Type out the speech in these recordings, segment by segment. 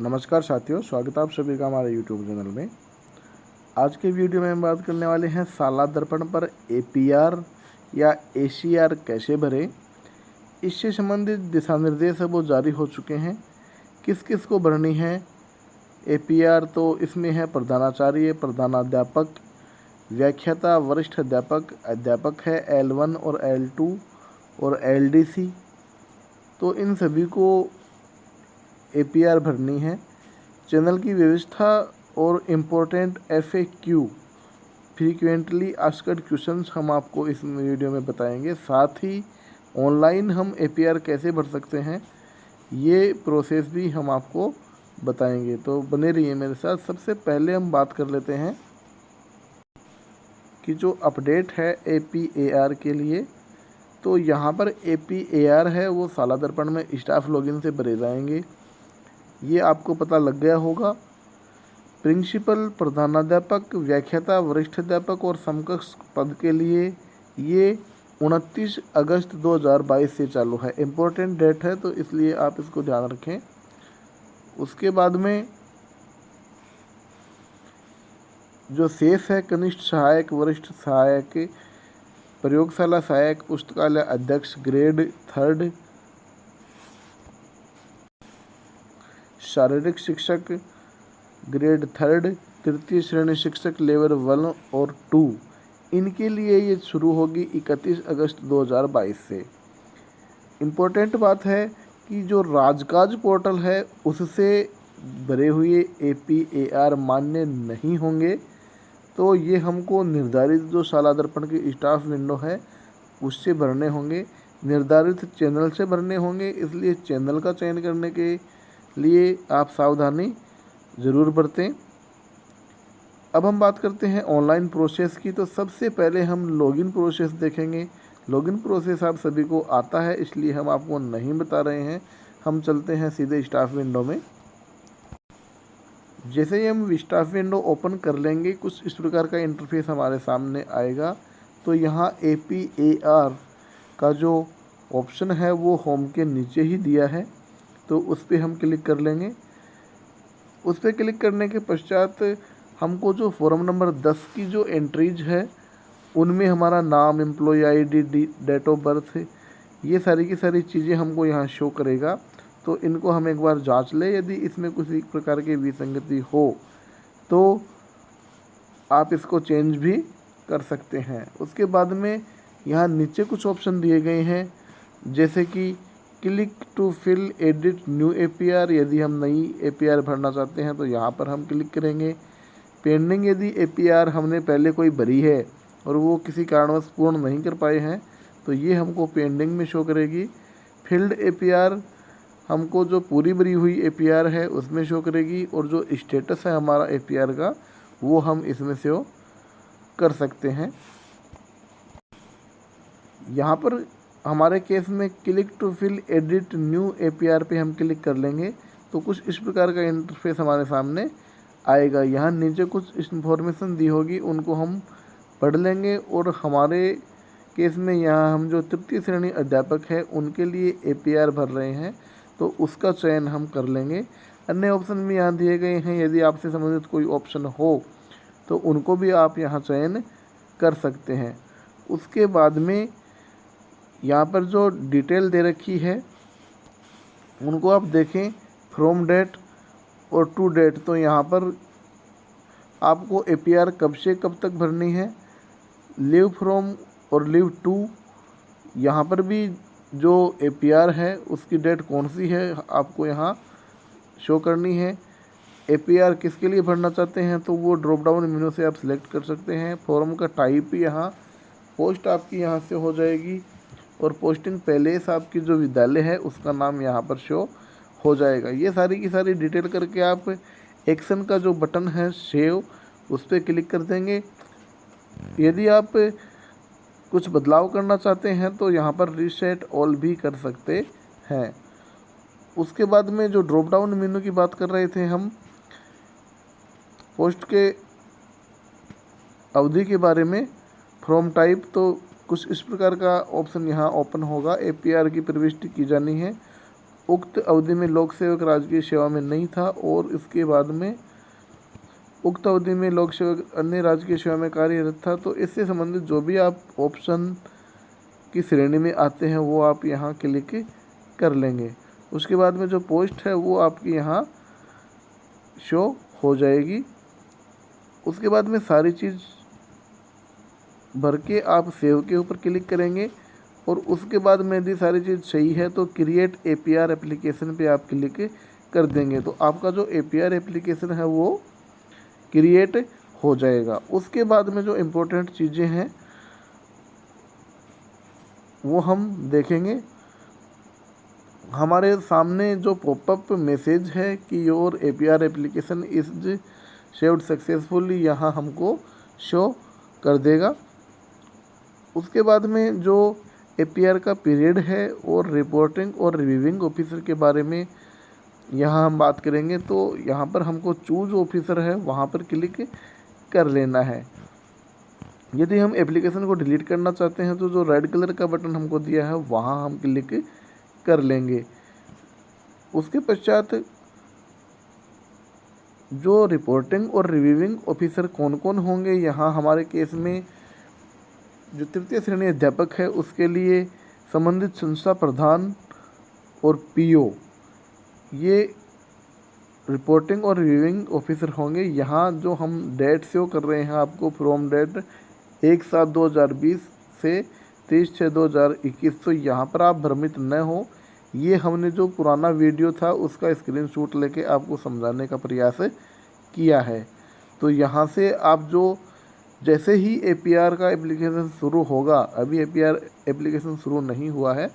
नमस्कार साथियों, स्वागत है आप सभी का हमारे YouTube चैनल में। आज के वीडियो में हम बात करने वाले हैं साला दर्पण पर APR या ACR कैसे भरें। इससे संबंधित दिशा निर्देश है वो जारी हो चुके हैं। किस किस को भरनी है APR, तो इसमें है प्रधानाचार्य, प्रधानाध्यापक, व्याख्याता, वरिष्ठ अध्यापक, अध्यापक है L1 और L2 और LDC। तो इन सभी को APR भरनी है। चैनल की व्यवस्था और important FAQ, frequently asked questions, हम आपको इस वीडियो में बताएंगे। साथ ही ऑनलाइन हम APR कैसे भर सकते हैं ये प्रोसेस भी हम आपको बताएंगे, तो बने रहिए मेरे साथ। सबसे पहले हम बात कर लेते हैं कि जो अपडेट है APAR के लिए, तो यहाँ पर APAR है वो साला दर्पण में स्टाफ लॉगिन से भरे जाएंगे। ये आपको पता लग गया होगा। प्रिंसिपल, प्रधानाध्यापक, व्याख्याता, वरिष्ठ अध्यापक और समकक्ष पद के लिए ये 29 अगस्त 2022 से चालू है। इम्पोर्टेंट डेट है, तो इसलिए आप इसको ध्यान रखें। उसके बाद में जो शेष है, कनिष्ठ सहायक, वरिष्ठ सहायक, प्रयोगशाला सहायक, पुस्तकालय अध्यक्ष ग्रेड 3, शारीरिक शिक्षक ग्रेड 3, तृतीय श्रेणी शिक्षक लेवल 1 और 2, इनके लिए ये शुरू होगी 31 अगस्त 2022 से। इम्पोर्टेंट बात है कि जो राजकाज पोर्टल है उससे भरे हुए APAR मान्य नहीं होंगे, तो ये हमको निर्धारित जो साला दर्पण की स्टाफ विंडो है उससे भरने होंगे, निर्धारित चैनल से भरने होंगे। इसलिए चैनल का चयन करने के लिए आप सावधानी ज़रूर बरतें। अब हम बात करते हैं ऑनलाइन प्रोसेस की। तो सबसे पहले हम लॉगिन प्रोसेस देखेंगे। लॉगिन प्रोसेस आप सभी को आता है, इसलिए हम आपको नहीं बता रहे हैं। हम चलते हैं सीधे स्टाफ विंडो में। जैसे ही हम स्टाफ विंडो ओपन कर लेंगे, कुछ इस प्रकार का इंटरफेस हमारे सामने आएगा। तो यहाँ APAR का जो ऑप्शन है वो होम के नीचे ही दिया है, तो उस पर हम क्लिक कर लेंगे। उस पर क्लिक करने के पश्चात हमको जो फॉर्म नंबर 10 की जो एंट्रीज है उनमें हमारा नाम, employee ID, date of birth, ये सारी की सारी चीज़ें हमको यहाँ शो करेगा। तो इनको हम एक बार जांच लें। यदि इसमें किसी प्रकार की विसंगति हो तो आप इसको चेंज भी कर सकते हैं। उसके बाद में यहाँ नीचे कुछ ऑप्शन दिए गए हैं, जैसे कि click to fill edit new APR। यदि हम नई APR भरना चाहते हैं तो यहाँ पर हम क्लिक करेंगे। पेंडिंग, यदि APR हमने पहले कोई भरी है और वो किसी कारणवश पूर्ण नहीं कर पाए हैं तो ये हमको पेंडिंग में शो करेगी। फिल्ड APR हमको जो पूरी भरी हुई APR है उसमें शो करेगी, और जो स्टेटस है हमारा APR का वो हम इसमें शो कर सकते हैं। यहाँ पर हमारे केस में click to fill edit new APR पे हम क्लिक कर लेंगे तो कुछ इस प्रकार का इंटरफेस हमारे सामने आएगा। यहाँ नीचे कुछ इन्फॉर्मेशन दी होगी, उनको हम पढ़ लेंगे। और हमारे केस में यहाँ हम जो तृतीय श्रेणी अध्यापक है उनके लिए APR भर रहे हैं, तो उसका चयन हम कर लेंगे। अन्य ऑप्शन भी यहाँ दिए गए हैं, यदि आपसे संबंधित कोई ऑप्शन हो तो उनको भी आप यहाँ चयन कर सकते हैं। उसके बाद में यहाँ पर जो डिटेल दे रखी है उनको आप देखें, फ्रॉम डेट और टू डेट। तो यहाँ पर आपको APR कब से कब तक भरनी है, लीव फ्रॉम और लीव टू, यहाँ पर भी जो APR है उसकी डेट कौन सी है आपको यहाँ शो करनी है। APR किसके लिए भरना चाहते हैं तो वो ड्रॉप डाउन मेनू से आप सिलेक्ट कर सकते हैं। फॉर्म का टाइप यहाँ पोस्ट आपकी यहाँ से हो जाएगी, और पोस्टिंग पैलेस आपकी जो विद्यालय है उसका नाम यहाँ पर शो हो जाएगा। ये सारी की सारी डिटेल करके आप एक्शन का जो बटन है सेव, उस पर क्लिक कर देंगे। यदि आप कुछ बदलाव करना चाहते हैं तो यहाँ पर रीसेट ऑल भी कर सकते हैं। उसके बाद में जो ड्रॉप डाउन मेनू की बात कर रहे थे हम, पोस्ट के अवधि के बारे में, फ्रॉम टाइप, तो कुछ इस प्रकार का ऑप्शन यहाँ ओपन होगा। APR की प्रविष्टि की जानी है, उक्त अवधि में लोक सेवक राजकीय सेवा में नहीं था और इसके बाद में उक्त अवधि में लोक सेवक अन्य राजकीय सेवा में कार्यरत था। तो इससे संबंधित जो भी आप ऑप्शन की श्रेणी में आते हैं वो आप यहाँ क्लिक कर लेंगे। उसके बाद में जो पोस्ट है वो आपकी यहाँ शो हो जाएगी। उसके बाद में सारी चीज़ भर के आप सेव के ऊपर क्लिक करेंगे और उसके बाद में यदि सारी चीज़ सही है तो क्रिएट APR एप्लीकेशन पे आप क्लिक कर देंगे तो आपका जो APR एप्लीकेशन है वो क्रिएट हो जाएगा। उसके बाद में जो इम्पोर्टेंट चीज़ें हैं वो हम देखेंगे। हमारे सामने जो पॉपअप मैसेज है कि your APR application is saved successfully यहाँ हमको शो कर देगा। उसके बाद में जो APR का पीरियड है और रिपोर्टिंग और रिव्यूइंग ऑफिसर के बारे में यहाँ हम बात करेंगे। तो यहाँ पर हमको चूज ऑफिसर है वहाँ पर क्लिक कर लेना है। यदि हम एप्लीकेशन को डिलीट करना चाहते हैं तो जो रेड कलर का बटन हमको दिया है वहाँ हम क्लिक कर लेंगे। उसके पश्चात जो रिपोर्टिंग और रिव्यूइंग ऑफिसर कौन कौन होंगे, यहाँ हमारे केस में जो तृतीय श्रेणी अध्यापक है उसके लिए संबंधित संस्था प्रधान और PO ये रिपोर्टिंग और रिव्यूइंग ऑफिसर होंगे। यहाँ जो हम डेट शो कर रहे हैं आपको फ्रॉम डेट 1/7/2020 से 30/6/2021, तो यहाँ पर आप भ्रमित न हो। ये हमने जो पुराना वीडियो था उसका स्क्रीनशॉट लेके आपको समझाने का प्रयास किया है। तो यहाँ से आप जो जैसे ही APR का एप्लीकेशन शुरू होगा, अभी APR एप्लीकेशन शुरू नहीं हुआ है,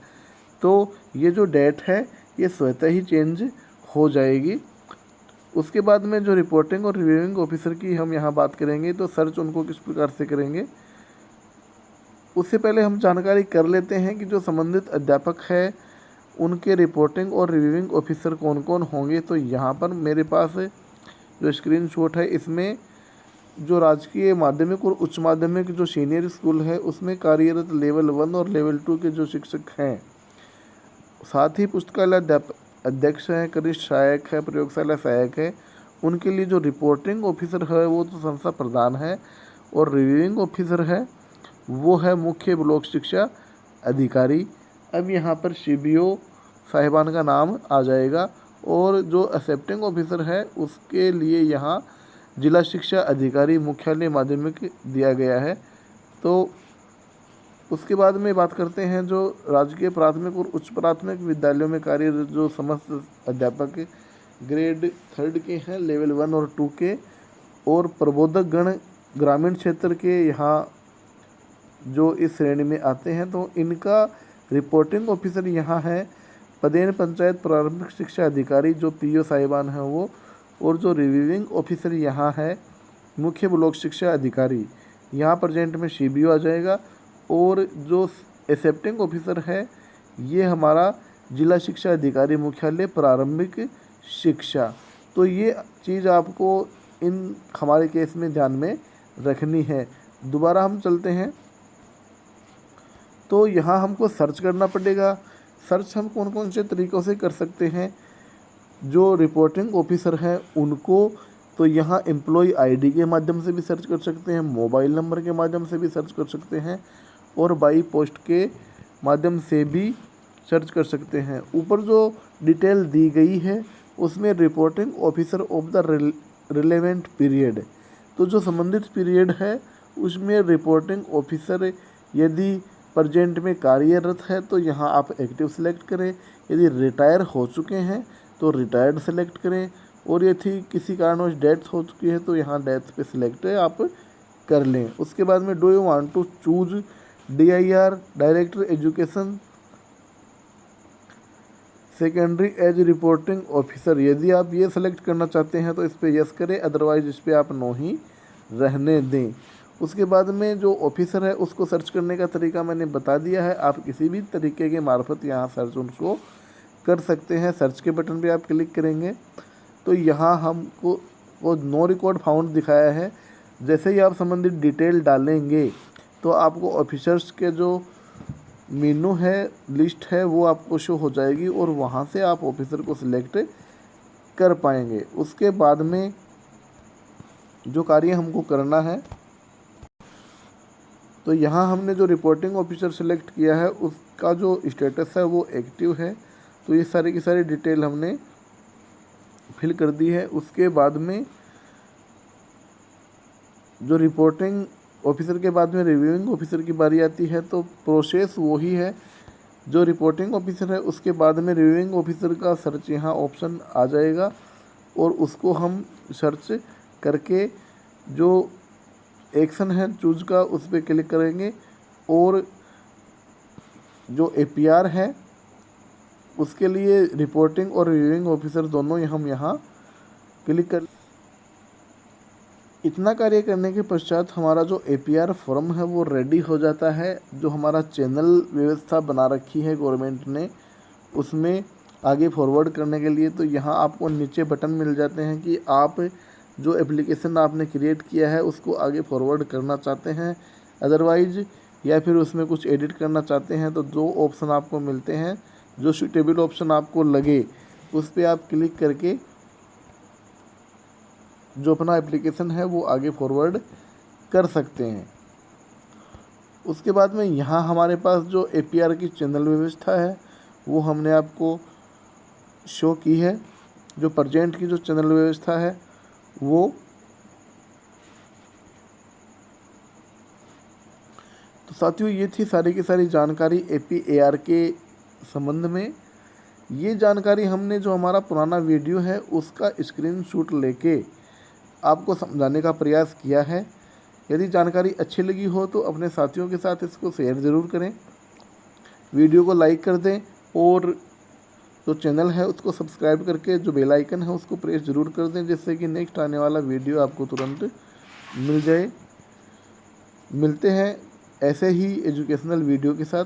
तो ये जो डेट है ये स्वतः ही चेंज हो जाएगी। उसके बाद में जो रिपोर्टिंग और रिव्यूइंग ऑफिसर की हम यहाँ बात करेंगे तो सर्च उनको किस प्रकार से करेंगे उससे पहले हम जानकारी कर लेते हैं कि जो संबंधित अध्यापक है उनके रिपोर्टिंग और रिव्यूइंग ऑफिसर कौन कौन होंगे। तो यहाँ पर मेरे पास जो स्क्रीनशॉट है इसमें जो राजकीय माध्यमिक और उच्च माध्यमिक जो सीनियर स्कूल है उसमें कार्यरत लेवल 1 और लेवल 2 के जो शिक्षक हैं, साथ ही पुस्तकालय अध्यक्ष हैं, कनिष्ठ सहायक है, प्रयोगशाला सहायक है, उनके लिए जो रिपोर्टिंग ऑफिसर है वो तो संस्था प्रधान है और रिव्यूइंग ऑफिसर है वो है मुख्य ब्लॉक शिक्षा अधिकारी। अब यहाँ पर CBO साहिबान का नाम आ जाएगा और जो एक्सेप्टिंग ऑफिसर है उसके लिए यहाँ जिला शिक्षा अधिकारी मुख्यालय माध्यमिक दिया गया है। तो उसके बाद में बात करते हैं जो राजकीय प्राथमिक और उच्च प्राथमिक विद्यालयों में कार्यरत जो समस्त अध्यापक ग्रेड 3 के हैं, लेवल 1 और 2 के, और प्रबोधक गण ग्रामीण क्षेत्र के यहाँ जो इस श्रेणी में आते हैं। तो इनका रिपोर्टिंग ऑफिसर यहाँ है पदेन पंचायत प्रारंभिक शिक्षा अधिकारी जो PO साहिबान हैं वो, और जो रिव्यूइंग ऑफिसर यहाँ है मुख्य ब्लॉक शिक्षा अधिकारी, यहाँ प्रेजेंट में CBO आ जाएगा। और जो एक्सेप्टिंग ऑफिसर है ये हमारा जिला शिक्षा अधिकारी मुख्यालय प्रारंभिक शिक्षा। तो ये चीज़ आपको इन हमारे केस में ध्यान में रखनी है। दोबारा हम चलते हैं तो यहाँ हमको सर्च करना पड़ेगा। सर्च हम कौन कौन से तरीक़ों से कर सकते हैं। जो रिपोर्टिंग ऑफिसर हैं उनको तो यहाँ एम्प्लॉय ID के माध्यम से भी सर्च कर सकते हैं, मोबाइल नंबर के माध्यम से भी सर्च कर सकते हैं और बाई पोस्ट के माध्यम से भी सर्च कर सकते हैं। ऊपर जो डिटेल दी गई है उसमें reporting officer of the relevant period, तो जो संबंधित पीरियड है उसमें रिपोर्टिंग ऑफिसर यदि प्रेजेंट में कार्यरत है तो यहाँ आप एक्टिव सेलेक्ट करें, यदि रिटायर हो चुके हैं तो रिटायर्ड सेलेक्ट करें, और यदि किसी कारणवश डेथ हो चुकी है तो यहाँ डेथ पे सिलेक्ट आप कर लें। उसके बाद में do you want to choose DIR director education secondary as reporting officer, यदि आप ये सेलेक्ट करना चाहते हैं तो इस पर यस करें, अदरवाइज इस पर आप नो ही रहने दें। उसके बाद में जो ऑफिसर है उसको सर्च करने का तरीका मैंने बता दिया है, आप किसी भी तरीके के मार्फत यहाँ सर्च उसको कर सकते हैं। सर्च के बटन पे आप क्लिक करेंगे तो यहाँ हमको वो नो रिकॉर्ड फाउंड दिखाया है। जैसे ही आप संबंधित डिटेल डालेंगे तो आपको ऑफिसर्स के जो मेनू है, लिस्ट है, वो आपको शो हो जाएगी और वहाँ से आप ऑफिसर को सिलेक्ट कर पाएंगे। उसके बाद में जो कार्य हमको करना है, तो यहाँ हमने जो रिपोर्टिंग ऑफिसर सेलेक्ट किया है उसका जो स्टेटस है वो एक्टिव है। तो ये सारी की सारी डिटेल हमने फिल कर दी है। उसके बाद में जो रिपोर्टिंग ऑफिसर के बाद में रिव्यूइंग ऑफिसर की बारी आती है, तो प्रोसेस वही है। जो रिपोर्टिंग ऑफिसर है उसके बाद में रिव्यूइंग ऑफिसर का सर्च यहाँ ऑप्शन आ जाएगा और उसको हम सर्च करके जो एक्शन है चूज का उस पर क्लिक करेंगे और जो APR है उसके लिए रिपोर्टिंग और रिव्यूइंग ऑफिसर दोनों हम यहाँ क्लिक कर। इतना कार्य करने के पश्चात हमारा जो APR फॉर्म है वो रेडी हो जाता है। जो हमारा चैनल व्यवस्था बना रखी है गवर्नमेंट ने, उसमें आगे फॉरवर्ड करने के लिए, तो यहाँ आपको नीचे बटन मिल जाते हैं कि आप जो एप्लीकेशन आपने क्रिएट किया है उसको आगे फॉरवर्ड करना चाहते हैं अदरवाइज, या फिर उसमें कुछ एडिट करना चाहते हैं। तो जो ऑप्शन आपको मिलते हैं, जो सूटेबल ऑप्शन आपको लगे उस पर आप क्लिक करके जो अपना एप्लीकेशन है वो आगे फॉरवर्ड कर सकते हैं। उसके बाद में यहाँ हमारे पास जो APR की चैनल व्यवस्था है वो हमने आपको शो की है। जो प्रेजेंट की जो चैनल व्यवस्था है वो, तो साथियों ये थी सारी की सारी जानकारी APAR के संबंध में। ये जानकारी हमने जो हमारा पुराना वीडियो है उसका स्क्रीनशॉट लेके आपको समझाने का प्रयास किया है। यदि जानकारी अच्छी लगी हो तो अपने साथियों के साथ इसको शेयर ज़रूर करें, वीडियो को लाइक कर दें और जो चैनल है उसको सब्सक्राइब करके जो बेल आइकन है उसको प्रेस ज़रूर कर दें, जिससे कि नेक्स्ट आने वाला वीडियो आपको तुरंत मिल जाए। मिलते हैं ऐसे ही एजुकेशनल वीडियो के साथ।